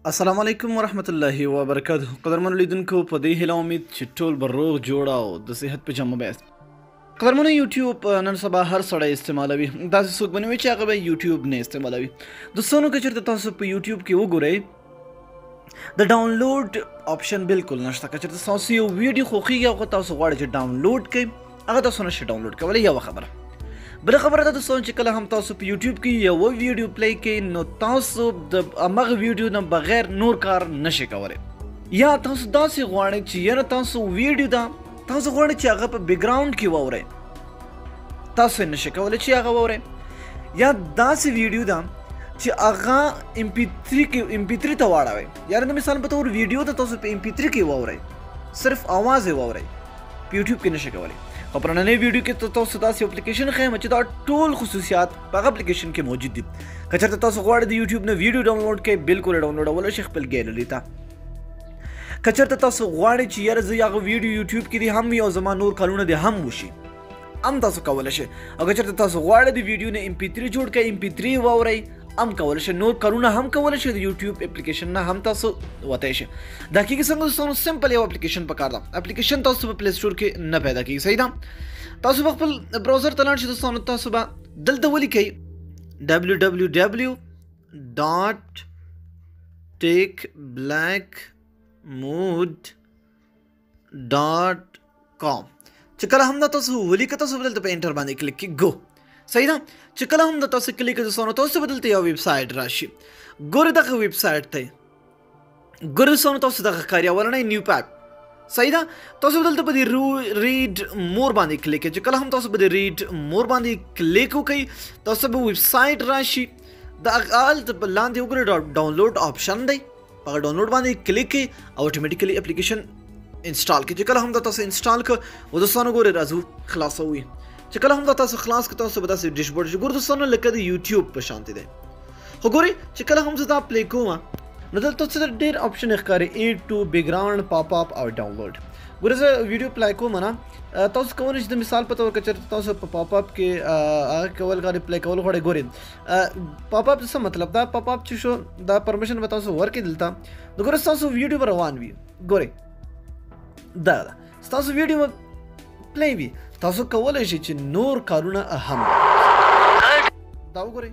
السلام علیکم ورحمت الله وبرکاته. قدرمن لیدونکو په دې هیله امید چې ټول به روغ جوړ او د صحت په جامه بیاست. قدرمن یوټیوب نن سبا هر سړی استعمالوي. داسې څوک به نه وي چې هغه به یوټیوب نه استعمالوي. دوستانو که چېرته تاسو په یوټیوب کې وګورئ د ډاونلوډ آپشن بالکل نشته. که چېرته تاسو یو ویډیو خوښیږي او تاسو غواړئ چې ډاونلوډ کړئ هغه تاسو نشئ ډاونلوډ کولی. یوه خبره بله خبره دا دوستانو چې کله هم تاسو په یوټیوب کې یو ویډیو پلی کړئ نو تاسو د همغه ویډیو نه بغیر نور کار نشئ کولی. یا تاسو داسې غواړئ چې یاره تاسو ویډیو ده تاسو غواړئ چې هغه په بیکګراونډ کې واورئ تاسو یې نشئ کولی چې هغه واورئ. یا داسې ویډیو ده چې هغه MP3 ته واړوئ. یاره د مثال په طور ویډیو ته تاسو په MP3 کې واورئ صرف आवाज یې واورئ په یوټیوب کې نشئ کولی. او په نننۍ ویډیو کې تاسو داسې اپلیکیشن ښیم چې دا ټول خصوصیات په هغه اپلیکیشن کې موجود دي. که چېرته تاسو غواړئ د یوټیوب نه ویډیو ډاونلوډ کړئ بالکل یې ډاونلوډولی شئ خپل ګیلري ته. که چېرته تاسو غواړئ چې یاره زه هغه ویډیو یوټیوب کې دې هم وي او زما نور کارونه دې هم وشي هم تاسو کولی شئ. او که چېرته تاسو غواړئ د ویډیو نه MP3 جوړ کړئ MP3 یې واورئ هم کولی شئ. نور کارونه هم کولی شئ د یوټیوب اپلیکیشن نه هم تاسو وتی شئ. دا کېږي څنګه دوستانو سمپل یو اپلیکیشن پکار ده. اپلیکیشن تاسو په پلی سټور کې نه پیدا کېږي. صحیح ده. تاسو په خپل براوزر ته لاړ شئ دوستانو. تاسو به دلته ولیکئ www.takeblackmood.com. چې کله هم دا تاسو ولیکئ تاسو به دلته په انټر باندې کلیک کړئ. ګو صحیح ده. چې کله هم دا تاسو کلیک کړئ دوستانو تاسو به دلته یو ویب سایټ راشي. ګورئ دغه ویب سایټ ته ګورئ دوستانو تاسو دغه ښکاري اولنی نیو پیک. صحیح ده. تاسو دلته په دې ریډ مور باندې کلیک کړئ. چې کله هم تاسو په دې ریډ مور باندې کلیک وکړئ تاسو به ویب سایټ راشي. د هلته په لاندې وګورئ ډاونلوډ آپشن دی په هغه ډاونلوډ باندې کلیک کړئ او اټومیټیکلی اپلیکیشن انسټال کړئ. چې کله هم دا تاسو انسټال کړ و دوستانو ګورئ راځو خلاصوي. چې کله هم دا تاسو خلاص کړئ تاسو به داسې ډیشبورډ شي. ګورئ دوستانو لکه د یوټیوب په شانتې دی. خو ګورئ چې کله هم زه دا پلی کوم نو دلته څه ډېر آپشن ښکاري ایډ ټو بیکګراونډ پاپ اپ او ډاونلوډ. ګورئ زه ویډیو پلی کوم نه تاسو کولی شئ د مثال په طور که چېرته تاسو په پاپ اپ کې هغه کول غواړئ پلی کول غواړئ. ګورئ پاپ اپ څه مطلب دا پاپ اپ چې شو دا پرمیشن به تاسو ورکړئ دلته نو ګورئ ستاسو ویډیو به روان وي. ګورئ دا ده ستاسو ویډیو به پلی وي تاسو کولی شئ چې نور کارونه هم دا وګورئ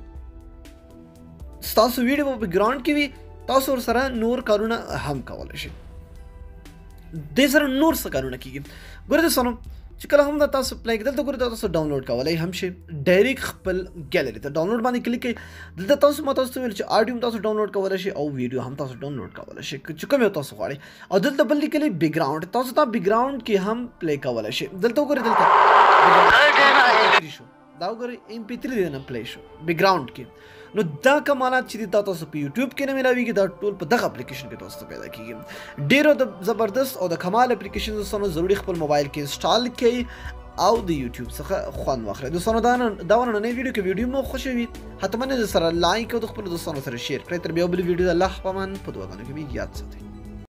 ستاسو ویډیو په بیکګراونډ کې وي تاسو ورسره نور کارونه هم کولی شئ. دې سره نور څه کارونه کېږي. ګورئ دوستانو چې کله هم دا تاسو پلی کړئ دلته ګورئ تاسو ډاونلوډ کولی هم شئ. ډایرکټ خپل ګیلري ته ډاونلوډ باندې کلیک کړئ. دلته تاسو ما تاسو ته ویل چې آډیو هم تاسو ډاونلوډ کولی شئ او ویډیو هم تاسو ډاونلوډ کولی شئ چې کوم یو تاسو غواړئ. او دلته بل لیکلی بیکګراونډ تاسو دا بیکګراونډ کې هم پلی کولی شئ. دلته وګورئ دلته شو دا وګورئ MP3 دی نه پلی شو بیکګراونډ کې. نو دا کمالات چې دي دا تاسو په یوټیوب کې نه میلاویږي دا ټول په دغه اپلیکیشن کې تاسو ته پیدا کېږي. ډېرو د زبردست او د کمال اپلیکیشن دوستانو ضروري خپل موبایل کې انسټال کړئ او د یوټیوب څخه خوند واخلئ. دوستانو دا نننۍ ویډیو کې ویډیو مو خوښه وي حتمن یې سره لایک او د خپلو دوستانو سره شیر کړئ. تر بیا بلې ویډیو د الله په امان په دعاګانو کې مې یاد ساتئ.